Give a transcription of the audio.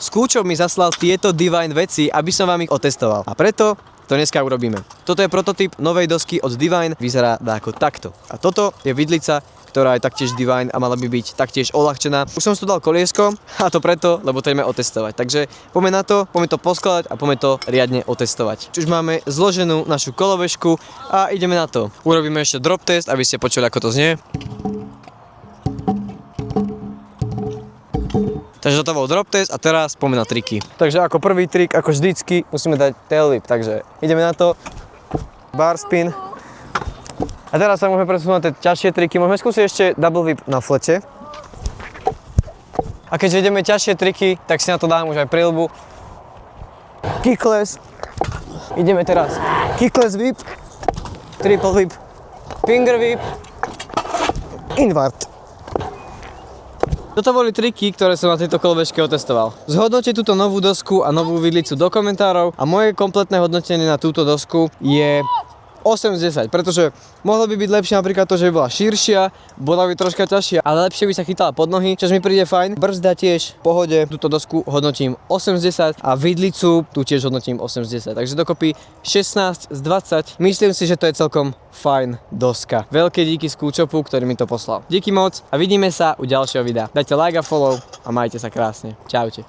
Skúčov mi zaslal tieto Divine veci, aby som vám ich otestoval. A preto to dneska urobíme. Toto je prototyp novej dosky od Divine, vyzerá ako takto. A toto je vidlica, ktorá je taktiež Divine a mala by byť taktiež uľahčená. Už som si tu dal koliesko a to preto, lebo to ideme otestovať. Takže poďme na to, poďme to poskladať a poďme to riadne otestovať. Už máme zloženú našu kolobežku a ideme na to. Urobíme ešte drop test, aby ste počuli, ako to znie. Takže toto bol drop test a teraz poďme na triky. Takže ako prvý trik, ako vždycky, musíme dať tail whip. Takže ideme na to. Bar spin. A teraz sa môžeme presunúť na tie ťažšie triky. Môžeme skúsiť ešte double whip na flete. A keďže ideme ťažšie triky, tak si na to dám už aj prilbu. Kickless. Ideme teraz. Kickless whip. Triple whip. Finger whip. Invert. Toto boli triky, ktoré som na tejto kolobežke otestoval. Zhodnote túto novú dosku a novú vidlicu do komentárov a moje kompletné hodnotenie na túto dosku je 8 z 10, pretože mohlo by byť lepšie napríklad to, že by bola širšia, bola by troška ťažšia, ale lepšie by sa chytala pod nohy, čo mi príde fajn. Brzda tiež v pohode, túto dosku hodnotím 8 z 10 a vidlicu tu tiež hodnotím 8 z 10, takže dokopy 16 z 20. Myslím si, že to je celkom fajn doska. Veľké díky Skúčopu, ktorý mi to poslal. Díky moc a vidíme sa u ďalšieho videa. Dajte like a follow a majte sa krásne. Čaute.